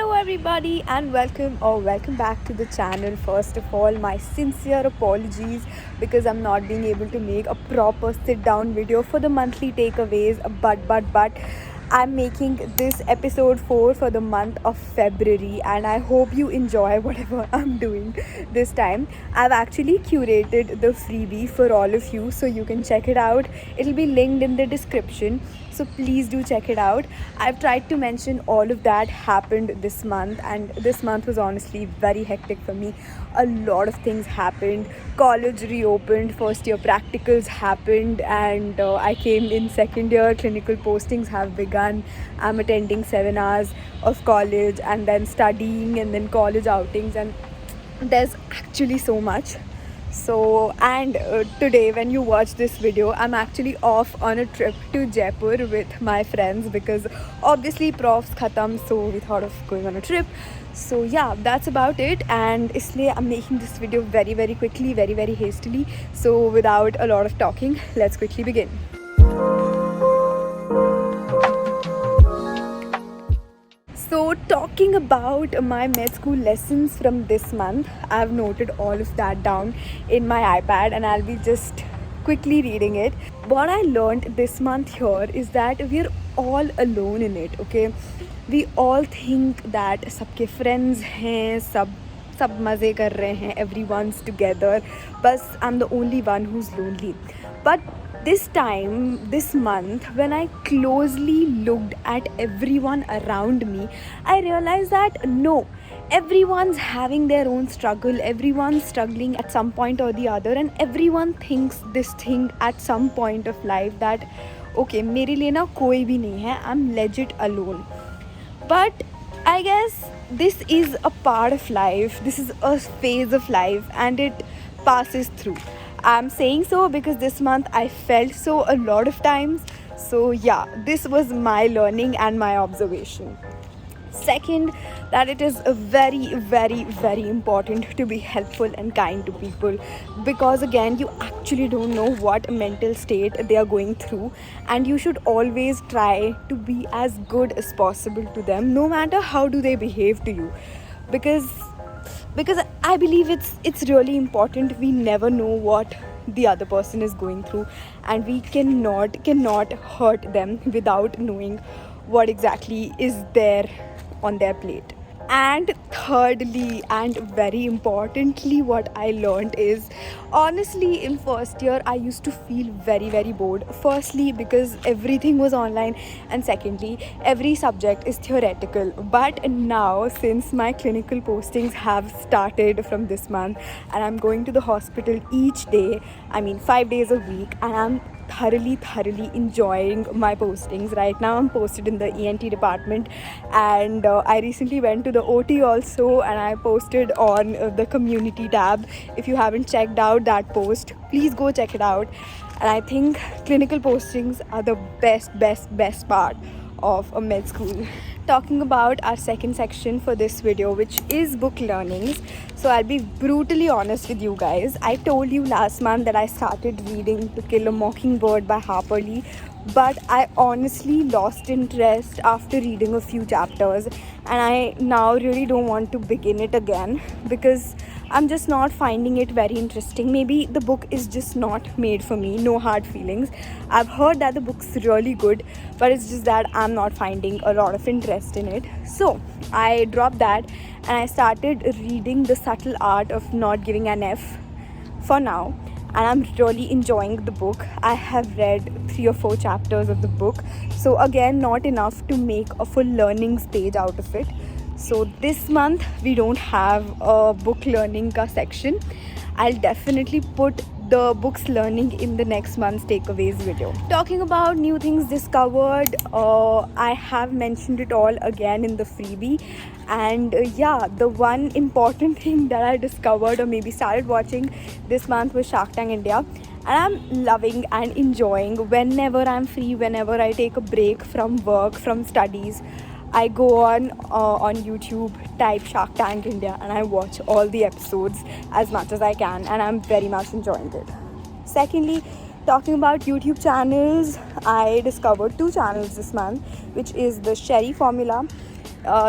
Hello everybody and welcome back to the channel. First of all, my sincere apologies because I'm not being able to make a proper sit down video for the monthly takeaways, but I'm making this episode 4 for the month of February, and I hope you enjoy whatever I'm doing this time. I've actually curated the freebie for all of you so you can check it out. It'll be linked in the description, so please do check it out. I've tried to mention all of that happened this month, and this month was honestly very hectic for me. A lot of things happened. College reopened, first year practicals happened, and I came in second year. Clinical postings have begun. I'm attending 7 hours of college and then studying and then college outings, and there's actually so much. Today when you watch this video, I'm actually off on a trip to Jaipur with my friends because obviously profs khatam, so we thought of going on a trip. So yeah, that's about it, and isliye I'm making this video very quickly, very hastily. So without a lot of talking, let's quickly begin. So talking about my med school lessons from this month, I've noted all of that down in my iPad and I'll be just quickly reading it. What I learned this month here is that we're all alone in it, okay? We all think that सबके friends हैं, सब मज़े कर रहे हैं, everyone's together, but I'm the only one who's lonely. But this month, when I closely looked at everyone around me, I realized that no, everyone's having their own struggle, everyone's struggling at some point or the other, and everyone thinks this thing at some point of life that okay, मेरे लिए ना कोई भी नहीं है, I'm legit alone. But I guess this is a part of life, this is a phase of life, and it passes through. I'm saying so because this month I felt so a lot of times. So yeah, this was my learning and my observation. Second, that it is very important to be helpful and kind to people, because again, you actually don't know what mental state they are going through, and you should always try to be as good as possible to them, no matter how do they behave to you, because I believe it's really important. We never know what the other person is going through, and we cannot hurt them without knowing what exactly is there on their plate. And thirdly, and very importantly, what I learned is, honestly, in first year I used to feel very bored. Firstly, because everything was online, and secondly, every subject is theoretical. But now, since my clinical postings have started from this month, and I'm going to the hospital each day, 5 days a week, and I'm thoroughly enjoying my postings. Right now I'm posted in the ENT department, and I recently went to the OT also, and I posted on the community tab. If you haven't checked out that post, please go check it out. And I think clinical postings are the best part of a med school. Talking about our second section for this video, which is book learnings. So I'll be brutally honest with you guys. I told you last month that I started reading To Kill a Mockingbird by Harper Lee, but I honestly lost interest after reading a few chapters, and I now really don't want to begin it again because I'm just not finding it very interesting. Maybe the book is just not made for me. No hard feelings. I've heard that the book's really good, but it's just that I'm not finding a lot of interest in it. So I dropped that and I started reading The Subtle Art of Not Giving an F for now. And I'm really enjoying the book. I have read 3 or 4 chapters of the book. So again, not enough to make a full learning stage out of it. So this month we don't have a book learning ka section. I'll definitely put the books learning in the next month's takeaways video. Talking about new things discovered, I have mentioned it all again in the freebie. And the one important thing that I discovered or maybe started watching this month was Shark Tank India. And I'm loving and enjoying whenever I'm free, whenever I take a break from work, from studies. I go on YouTube, type Shark Tank India, and I watch all the episodes as much as I can, and I'm very much enjoying it. Secondly, talking about YouTube channels, I discovered 2 channels this month, which is the Sherry Formula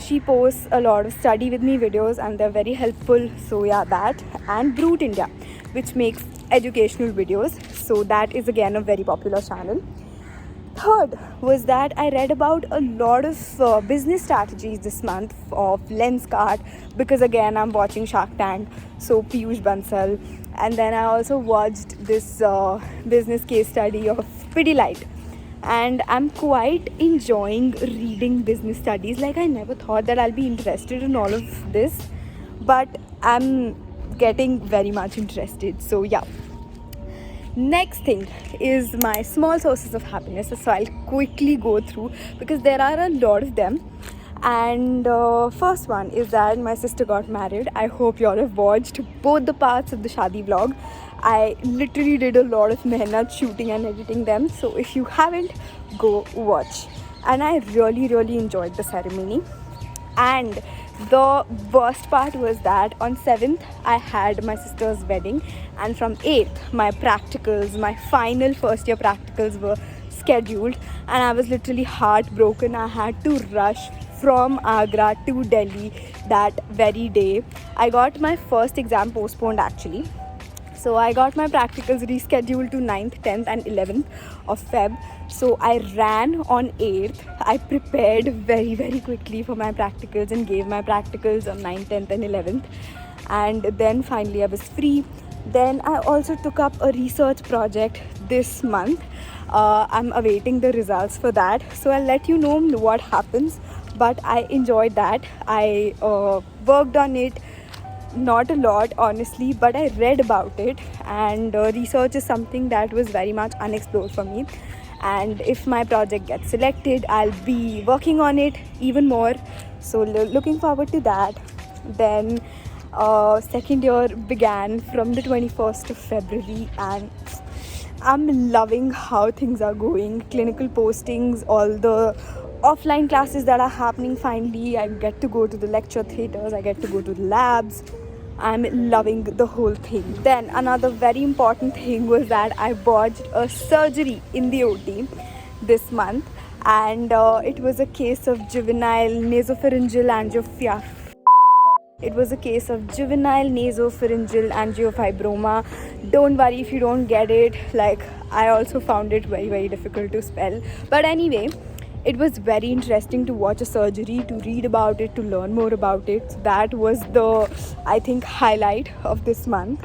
She posts a lot of study with me videos and they're very helpful. So yeah, that. And Brute India, which makes educational videos. So that is again a very popular channel. Third was that I read about a lot of business strategies this month of Lenskart, because again I'm watching Shark Tank, so Piyush Bansal, and then I also watched this business case study of Pidilite, and I'm quite enjoying reading business studies. Like, I never thought that I'll be interested in all of this, but I'm getting very much interested. So yeah. Next thing is my small sources of happiness. So I'll quickly go through because there are a lot of them. And first one is that my sister got married. I hope you all have watched both the parts of the Shadi vlog. I literally did a lot of mehnat shooting and editing them. So if you haven't, go watch. And I really enjoyed the ceremony. And the worst part was that on 7th I had my sister's wedding, and from 8th my practicals, my final first year practicals were scheduled, and I was literally heartbroken. I had to rush from Agra to Delhi that very day. I got my first exam postponed actually. So I got my practicals rescheduled to 9th, 10th and 11th of Feb. So I ran on 8th. I prepared very quickly for my practicals and gave my practicals on 9th, 10th and 11th. And then finally I was free. Then I also took up a research project this month. I'm awaiting the results for that. So I'll let you know what happens. But I enjoyed that. I worked on it. Not a lot honestly, but I read about it, and research is something that was very much unexplored for me. And if my project gets selected, I'll be working on it even more. So looking forward to that. Then second year began from the 21st of February, and I'm loving how things are going. Clinical postings, all the offline classes that are happening. Finally, I get to go to the lecture theatres, I get to go to the labs. I'm loving the whole thing. Then another very important thing was that I botched a surgery in the OT this month, and it was a case of juvenile nasopharyngeal angiophysia. It was a case of juvenile nasopharyngeal angiofibroma. Don't worry if you don't get it. Like, I also found it very difficult to spell. But anyway, it was very interesting to watch a surgery, to read about it, to learn more about it. So that was the, I think, highlight of this month.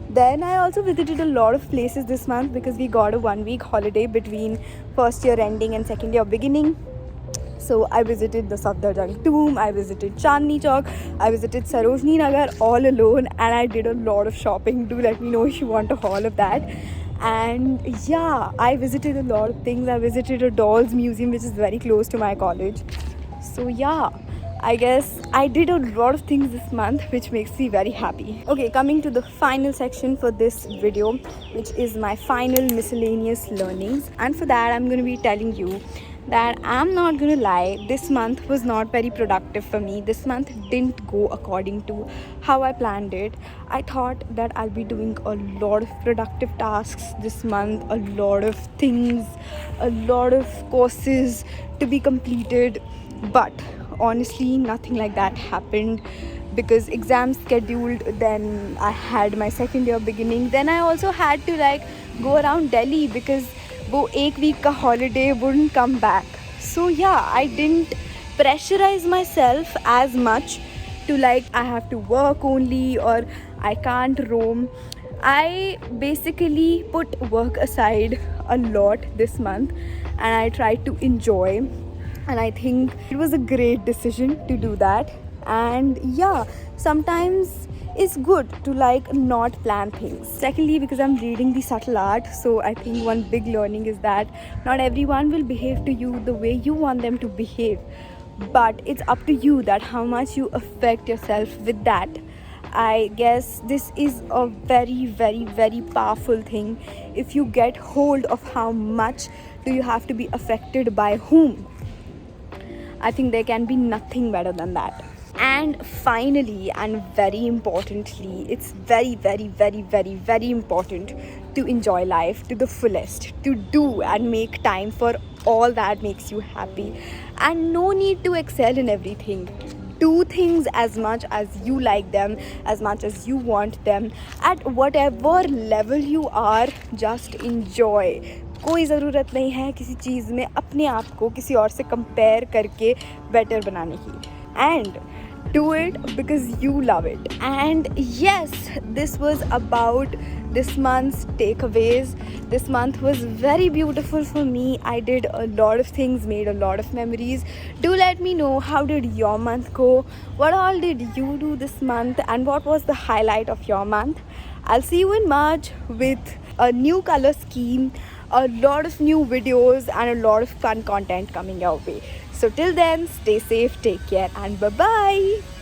Then I also visited a lot of places this month because we got a 1-week holiday between first year ending and second year beginning. So I visited the Safdarjung Tomb, I visited Chandni Chowk, I visited Sarojini Nagar all alone, and I did a lot of shopping. Do let me know if you want a haul of that. And yeah, I visited a lot of things. I visited a dolls museum which is very close to my college. So yeah, I guess I did a lot of things this month, which makes me very happy. Okay, coming to the final section for this video, which is my final miscellaneous learnings. And for that, I'm going to be telling you that I'm not gonna lie, this month was not very productive for me. This month didn't go according to how I planned it. I thought that I'll be doing a lot of productive tasks this month, a lot of things, a lot of courses to be completed, but honestly nothing like that happened because exams scheduled. Then I had my second year beginning. Then I also had to go around Delhi because वो एक week का holiday wouldn't come back. So yeah, I didn't pressurize myself as much to I have to work only or I can't roam. I basically put work aside a lot this month and I tried to enjoy, and I think it was a great decision to do that. And yeah, sometimes it's good to not plan things. Secondly, because I'm reading the subtle art, so I think one big learning is that not everyone will behave to you the way you want them to behave, but it's up to you that how much you affect yourself with that. I guess this is a very powerful thing. If you get hold of how much do you have to be affected by whom, I think there can be nothing better than that. And finally, and very importantly, it's very important to enjoy life to the fullest, to do and make time for all that makes you happy. And no need to excel in everything. Do things as much as you like them, as much as you want them, at whatever level you are. Just enjoy. कोई ज़रूरत नहीं है किसी चीज़ में अपने आप को किसी और से कंपेयर करके बेटर बनाने की. And do it because you love it. And yes, this was about this month's takeaways. This month was very beautiful for me. I did a lot of things, made a lot of memories. Do let me know, how did your month go? What all did you do this month, and what was the highlight of your month? I'll see you in March with a new color scheme, a lot of new videos, and a lot of fun content coming your way. So till then, stay safe, take care, and bye bye.